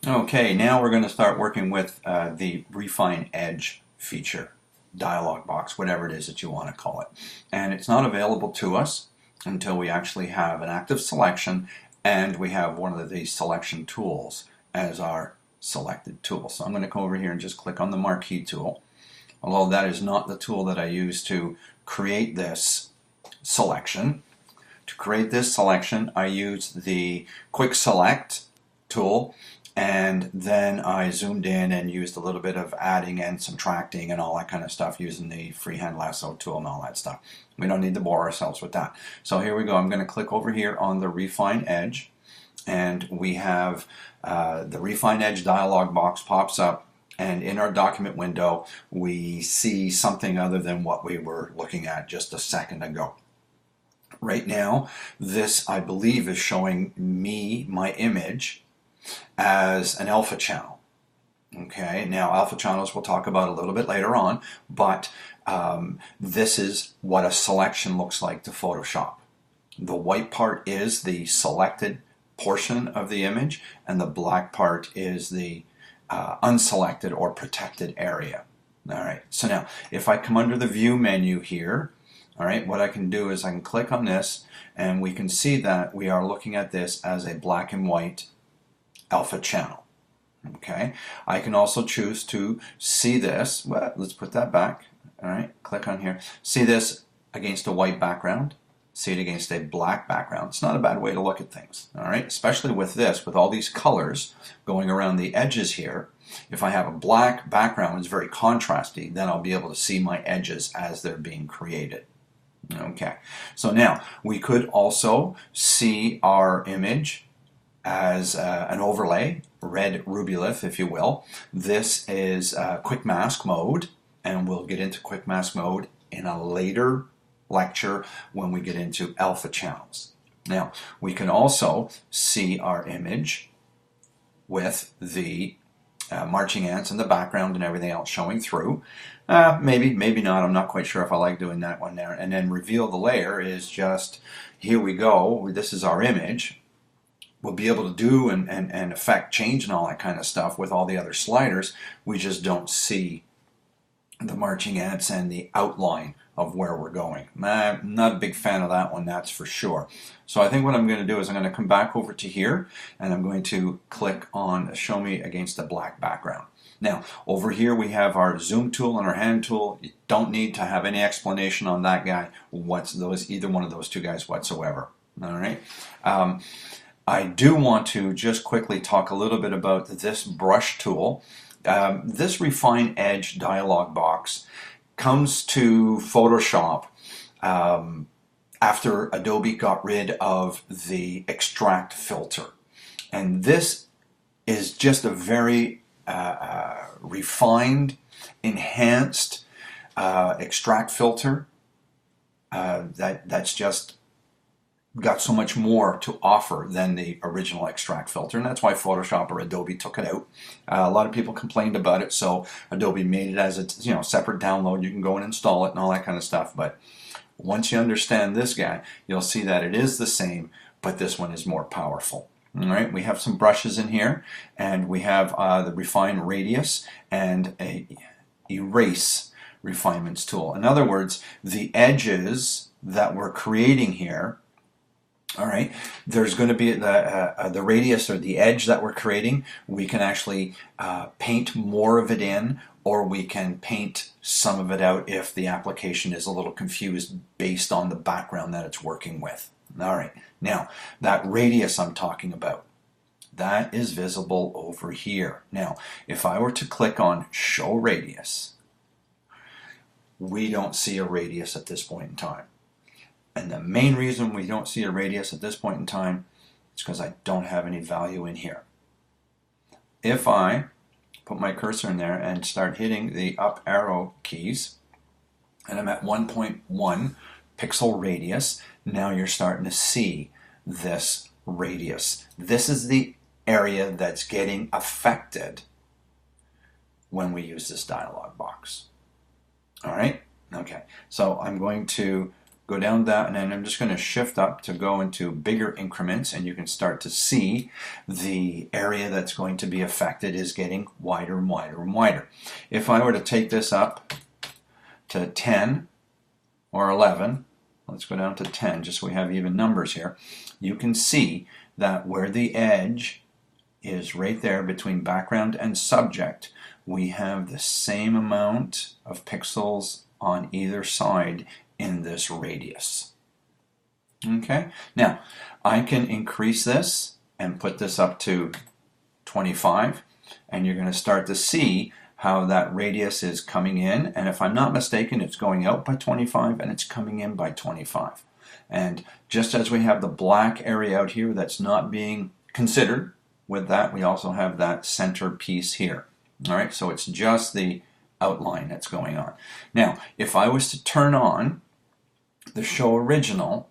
Okay, now we're going to start working with the Refine Edge feature, dialog box, whatever it is that you want to call it. And it's not available to us until we actually have an active selection and we have one of the selection tools as our selected tool. So I'm going to come over here and just click on the marquee tool. Although that is not the tool that I use to create this selection. To create this selection, I use the Quick Select tool, and then I zoomed in and used a little bit of adding and subtracting and all that kind of stuff using the freehand lasso tool and all that stuff. We don't need to bore ourselves with that. So here we go. I'm going to click over here on the Refine Edge, and we have the Refine Edge dialog box pops up, and in our document window we see something other than what we were looking at just a second ago. Right now, this, I believe, is showing me my image as an alpha channel. Okay, now alpha channels we'll talk about a little bit later on, but this is what a selection looks like to Photoshop. The white part is the selected portion of the image, and the black part is the unselected or protected area. All right, so now if I come under the View menu here, all right, what I can do is I can click on this, and we can see that we are looking at this as a black and white alpha channel. Okay, I can also choose to see this. Well, let's put that back. All right, click on here. See this against a white background. See it against a black background. It's not a bad way to look at things. All right, especially with this, with all these colors going around the edges here. If I have a black background, it's very contrasty. Then I'll be able to see my edges as they're being created. Okay, so now we could also see our image as an overlay, red rubylith, if you will. This is quick mask mode, and we'll get into quick mask mode in a later lecture when we get into alpha channels. Now, we can also see our image with the marching ants in the background and everything else showing through. Maybe, maybe not. I'm not quite sure if I like doing that one there. And then reveal the layer is just, here we go. This is our image. We'll be able to do and affect change and all that kind of stuff with all the other sliders. We just don't see the marching ants and the outline of where we're going. I'm not a big fan of that one, that's for sure. So I think what I'm going to do is I'm going to come back over to here, and I'm going to click on Show Me Against a Black Background. Now, over here we have our zoom tool and our hand tool. You don't need to have any explanation on that guy, either one of those two guys whatsoever. All right. I do want to just quickly talk a little bit about this brush tool. This Refine Edge dialog box comes to Photoshop after Adobe got rid of the extract filter. And this is just a very refined, enhanced extract filter that's just got so much more to offer than the original extract filter, and that's why Photoshop or Adobe took it out. A lot of people complained about it, so Adobe made it as a separate download. You can go and install it and all that kind of stuff. But once you understand this guy, you'll see that it is the same, but this one is more powerful. All right, we have some brushes in here, and we have the Refine Radius and a Erase Refinements tool. In other words, the edges that we're creating here. All right, there's going to be the radius or the edge that we're creating. We can actually paint more of it in, or we can paint some of it out if the application is a little confused based on the background that it's working with. All right, now that radius I'm talking about, that is visible over here. Now, if I were to click on Show Radius, we don't see a radius at this point in time. And the main reason we don't see a radius at this point in time is because I don't have any value in here. If I put my cursor in there and start hitting the up arrow keys, and I'm at 1.1 pixel radius, now you're starting to see this radius. This is the area that's getting affected when we use this dialog box. All right? Okay, so I'm going to go down that, and then I'm just going to shift up to go into bigger increments, and you can start to see the area that's going to be affected is getting wider and wider and wider. If I were to take this up to 10 or 11, let's go down to 10 just so we have even numbers here, you can see that where the edge is right there between background and subject, we have the same amount of pixels on either side in this radius. Okay, now I can increase this and put this up to 25, and you're going to start to see how that radius is coming in, and if I'm not mistaken, it's going out by 25 and it's coming in by 25. And just as we have the black area out here that's not being considered, with that we also have that center piece here. All right, so it's just the outline that's going on. Now, if I was to turn on the show original,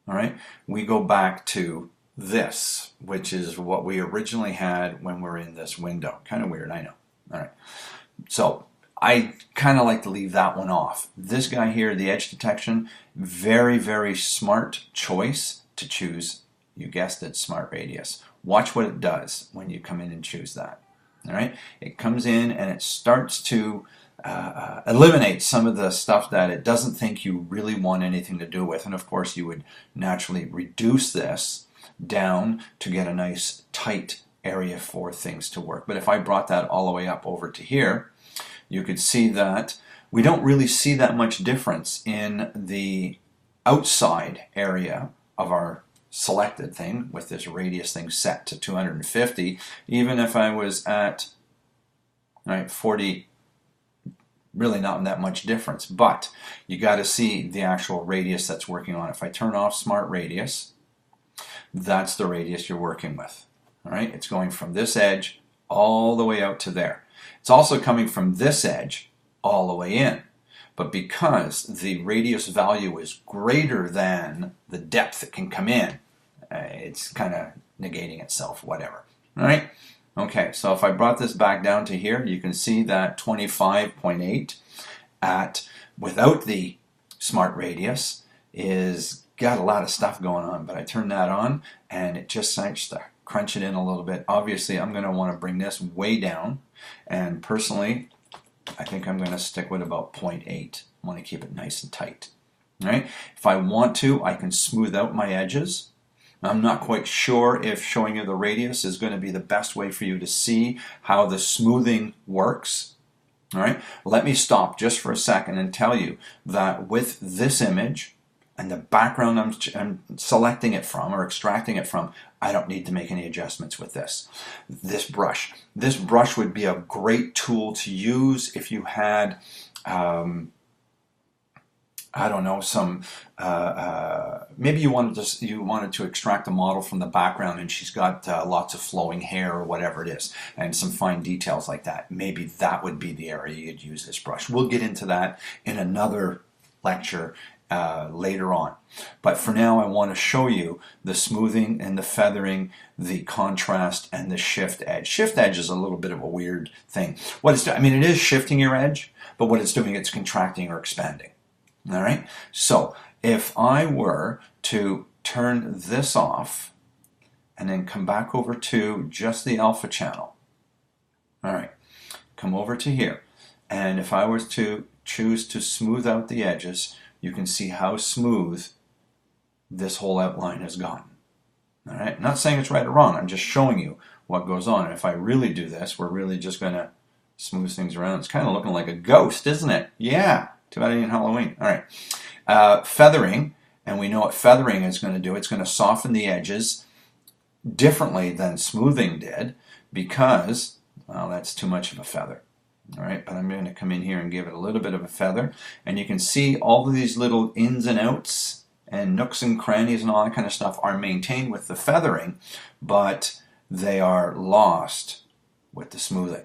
all right, we go back to this, which is what we originally had when we're in this window. Kind of weird, I know. All right, so I kind of like to leave that one off. This guy here, the edge detection, very, very smart choice to choose. You guessed it, smart radius. Watch what it does when you come in and choose that. All right, it comes in and it starts to eliminate some of the stuff that it doesn't think you really want anything to do with. And of course, you would naturally reduce this down to get a nice tight area for things to work. But if I brought that all the way up over to here, you could see that we don't really see that much difference in the outside area of our selected thing with this radius thing set to 250. Even if I was at 40, really not that much difference, but you got to see the actual radius that's working on. If I turn off smart radius, that's the radius you're working with. All right, it's going from this edge all the way out to there. It's also coming from this edge all the way in. But because the radius value is greater than the depth it can come in, it's kind of negating itself, whatever. All right? Okay, so if I brought this back down to here, you can see that 25.8 without the smart radius is got a lot of stuff going on, but I turn that on and it just starts to crunch it in a little bit. Obviously, I'm going to want to bring this way down, and personally, I think I'm going to stick with about 0.8. I want to keep it nice and tight. All right? If I want to, I can smooth out my edges. I'm not quite sure if showing you the radius is going to be the best way for you to see how the smoothing works. All right? Let me stop just for a second and tell you that with this image and the background I'm selecting it from or extracting it from, I don't need to make any adjustments with this. This brush would be a great tool to use if you had, I don't know, some maybe you wanted to extract a model from the background and she's got lots of flowing hair or whatever it is, and some fine details like that. Maybe that would be the area you'd use this brush. We'll get into that in another lecture later on. But for now, I want to show you the smoothing and the feathering, the contrast, and the shift edge. Shift edge is a little bit of a weird thing. What it's doing, I mean, it is shifting your edge, but what it's doing, it's contracting or expanding. All right? So if I were to turn this off and then come back over to just the alpha channel, all right, come over to here, and if I was to choose to smooth out the edges, you can see how smooth this whole outline has gotten. All right, I'm not saying it's right or wrong, I'm just showing you what goes on. And if I really do this, we're really just going to smooth things around. It's kind of looking like a ghost, isn't it? Yeah, too bad it ain't Halloween. All right, feathering, and we know what feathering is going to do. It's going to soften the edges differently than smoothing did because, well, that's too much of a feather. All right, but I'm going to come in here and give it a little bit of a feather, and you can see all of these little ins and outs and nooks and crannies and all that kind of stuff are maintained with the feathering, but they are lost with the smoothing.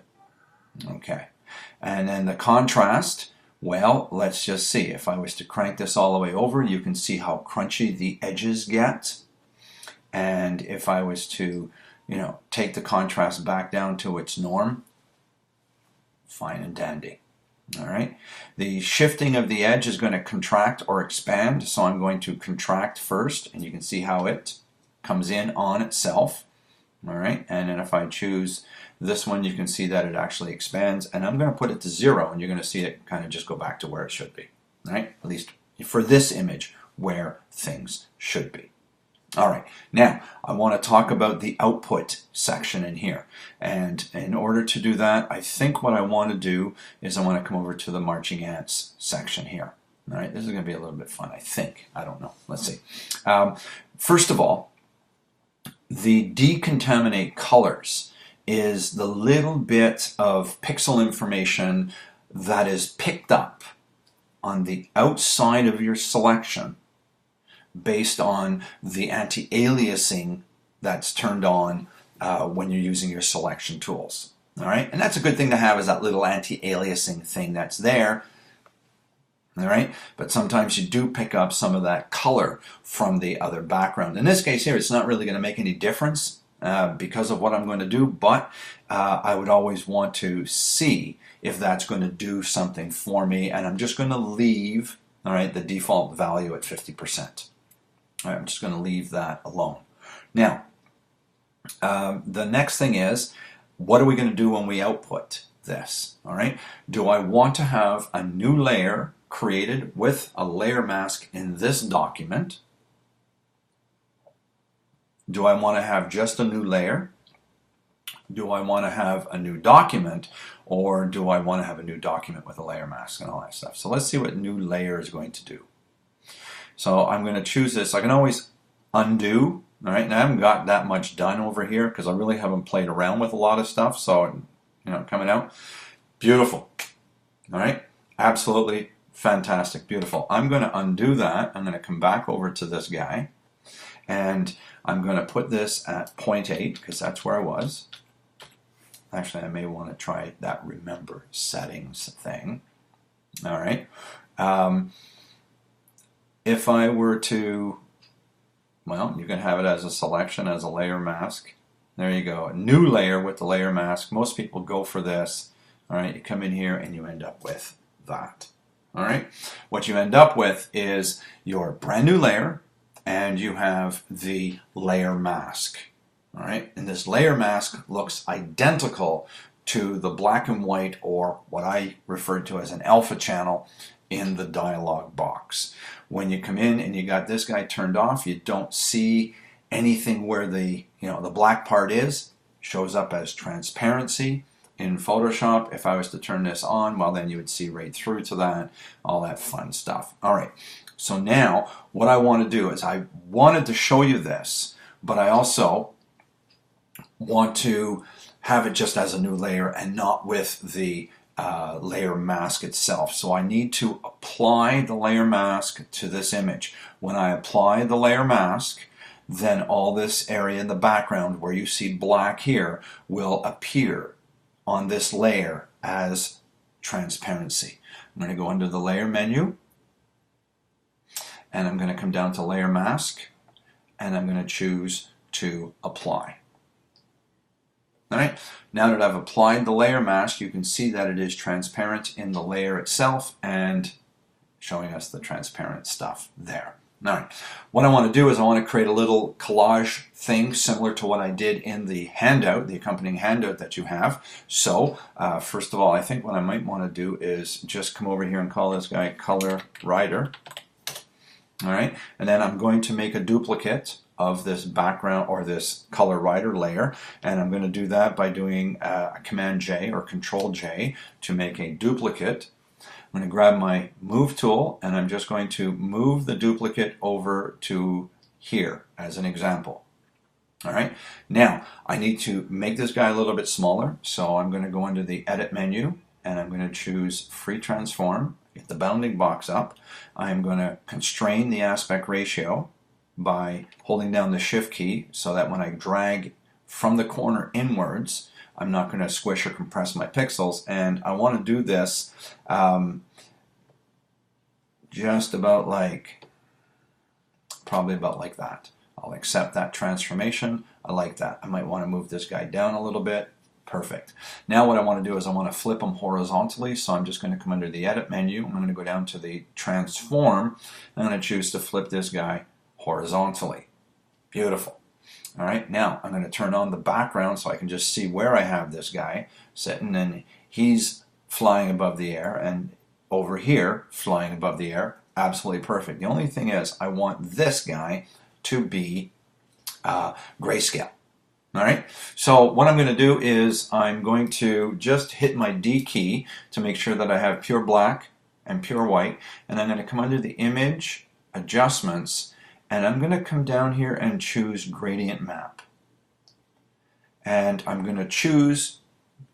Okay, and then the contrast, well, let's just see. If I was to crank this all the way over, you can see how crunchy the edges get. And if I was to, take the contrast back down to its norm, fine and dandy. All right. The shifting of the edge is going to contract or expand, so I'm going to contract first, and you can see how it comes in on itself. All right, and then if I choose this one, you can see that it actually expands, and I'm going to put it to 0, and you're going to see it kind of just go back to where it should be. All right, at least for this image, where things should be. All right, now I want to talk about the output section in here. And in order to do that, I think what I want to do is I want to come over to the marching ants section here. All right, this is going to be a little bit fun, I think. I don't know. Let's see. First of all, the Decontaminate Colors is the little bit of pixel information that is picked up on the outside of your selection based on the anti-aliasing that's turned on when you're using your selection tools. All right, and that's a good thing to have, is that little anti-aliasing thing that's there. All right, but sometimes you do pick up some of that color from the other background. In this case here, it's not really going to make any difference because of what I'm going to do, but I would always want to see if that's going to do something for me, and I'm just going to leave, all right, the default value at 50%. All right, I'm just going to leave that alone. Now, the next thing is, what are we going to do when we output this? All right, do I want to have a new layer created with a layer mask in this document? Do I want to have just a new layer? Do I want to have a new document? Or do I want to have a new document with a layer mask and all that stuff? So let's see what new layer is going to do. So I'm going to choose this. I can always undo. All right, now I haven't got that much done over here because I really haven't played around with a lot of stuff. So, coming out. Beautiful. All right, absolutely fantastic, beautiful. I'm going to undo that. I'm going to come back over to this guy, and I'm going to put this at 0.8 because that's where I was. Actually, I may want to try that remember settings thing. All right. If I were to, well, you can have it as a selection, as a layer mask. There you go. A new layer with the layer mask. Most people go for this. All right. You come in here and you end up with that. All right. What you end up with is your brand new layer, and you have the layer mask. All right. And this layer mask looks identical to the black and white, or what I referred to as an alpha channel, in the dialog box. When you come in and you got this guy turned off, you don't see anything where the the black part is. Shows up as transparency in Photoshop. If I was to turn this on, well, then you would see right through to that, all that fun stuff. All right, so now what I want to do is, I wanted to show you this, but I also want to have it just as a new layer and not with the layer mask itself. So I need to apply the layer mask to this image. When I apply the layer mask, then all this area in the background where you see black here will appear on this layer as transparency. I'm going to go under the layer menu, and I'm going to come down to layer mask, and I'm going to choose to apply. All right, now that I've applied the layer mask, you can see that it is transparent in the layer itself and showing us the transparent stuff there. All right, what I want to do is I want to create a little collage thing similar to what I did in the handout, the accompanying handout that you have. So first of all, I think what I might want to do is just come over here and call this guy Color Rider. All right, and then I'm going to make a duplicate of this background, or this color rider layer, and I'm going to do that by doing a Command J or Control J to make a duplicate. I'm going to grab my move tool, and I'm just going to move the duplicate over to here as an example. All right, now I need to make this guy a little bit smaller, so I'm going to go into the edit menu, and I'm going to choose free transform, get the bounding box up. I'm going to constrain the aspect ratio by holding down the shift key, so that when I drag from the corner inwards, I'm not going to squish or compress my pixels. And I want to do this just about like, probably about like that. I'll accept that transformation. I like that. I might want to move this guy down a little bit. Perfect. Now what I want to do is I want to flip them horizontally, so I'm just going to come under the Edit menu. I'm going to go down to the Transform. I'm going to choose to flip this guy horizontally. Beautiful. All right, now I'm going to turn on the background so I can just see where I have this guy sitting, and he's flying above the air, and over here, flying above the air. Absolutely perfect. The only thing is I want this guy to be grayscale. All right, so what I'm going to do is I'm going to just hit my D key to make sure that I have pure black and pure white, and I'm going to come under the Image, Adjustments, and I'm going to come down here and choose Gradient Map. And I'm going to choose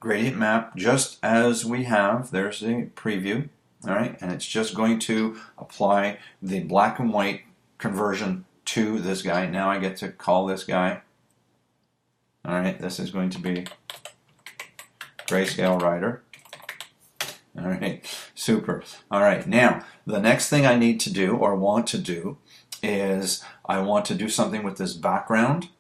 Gradient Map just as we have. There's the preview, all right, and it's just going to apply the black and white conversion to this guy. Now I get to call this guy. All right, this is going to be Grayscale Rider. All right, super. All right, now the next thing I need to do or want to do is I want to do something with this background.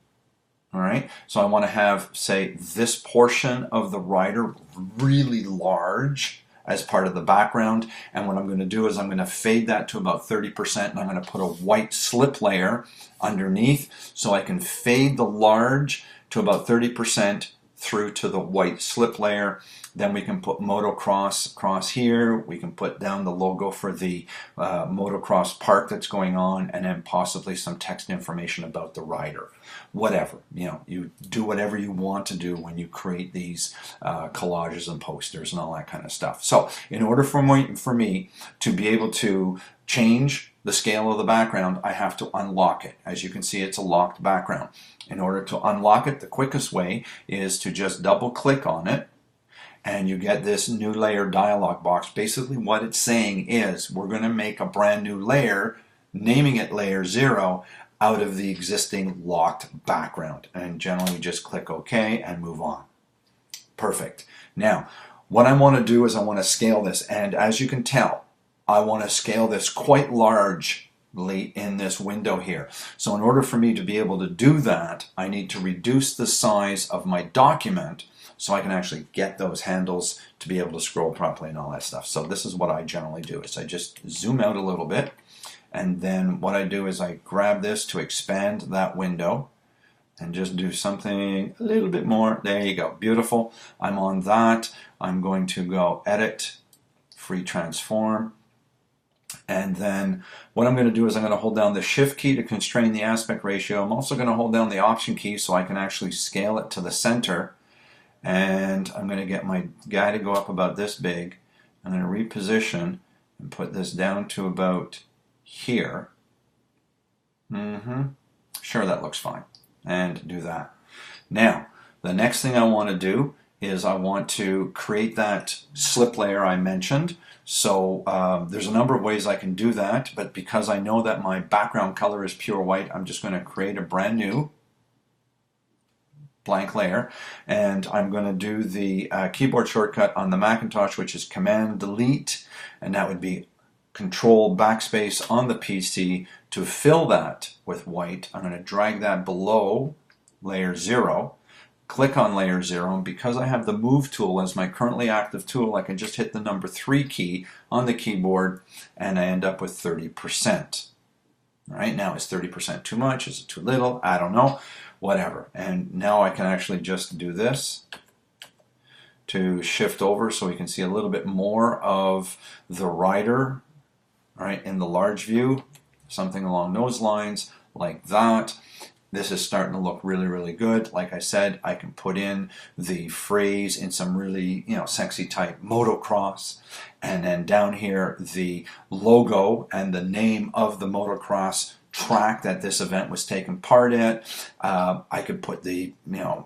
All right, so I want to have, say, this portion of the rider really large as part of the background, and what I'm going to do is I'm going to fade that to about 30%, and I'm going to put a white slip layer underneath so I can fade the large to about 30% through to the white slip layer. Then we can put motocross across here. We can put down the logo for the motocross park that's going on, and then possibly some text information about the rider. Whatever, you know, you do whatever you want to do when you create these collages and posters and all that kind of stuff. So in order for me to be able to change the scale of the background, I have to unlock it. As you can see, it's a locked background. In order to unlock it, the quickest way is to just double click on it, and you get this new layer dialog box. Basically what it's saying is we're going to make a brand new layer, naming it layer 0, out of the existing locked background. And generally just click OK and move on. Perfect. Now what I want to do is I want to scale this, and as you can tell, I want to scale this quite largely in this window here. So in order for me to be able to do that, I need to reduce the size of my document so I can actually get those handles to be able to scroll properly and all that stuff. So this is what I generally do, is I just zoom out a little bit, and then what I do is I grab this to expand that window and just do something a little bit more. There you go. Beautiful. I'm on that. I'm going to go Edit, Free Transform. And then what I'm going to do is I'm going to hold down the Shift key to constrain the aspect ratio. I'm also going to hold down the Option key so I can actually scale it to the center. And I'm going to get my guy to go up about this big. I'm going to reposition and put this down to about here. Sure, that looks fine. And do that. Now, the next thing I want to do is I want to create that slip layer I mentioned. So there's a number of ways I can do that, but because I know that my background color is pure white, I'm just going to create a brand new blank layer, and I'm going to do the keyboard shortcut on the Macintosh, which is Command Delete, and that would be Control Backspace on the PC to fill that with white. I'm going to drag that below layer 0. Click on layer 0, and because I have the move tool as my currently active tool, I can just hit the number 3 key on the keyboard and I end up with 30%. All right, now is 30% too much? Is it too little? I don't know. Whatever. And now I can actually just do this to shift over so we can see a little bit more of the rider, all right, in the large view, something along those lines, like that. This is starting to look really, really good. Like I said, I can put in the phrase in some really, sexy type, motocross, and then down here the logo and the name of the motocross track that this event was taking part in. I could put the,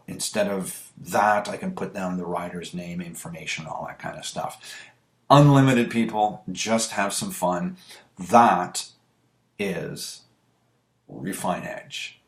instead of that, I can put down the rider's name, information, all that kind of stuff. Unlimited, people. Just have some fun. That is Refine Edge.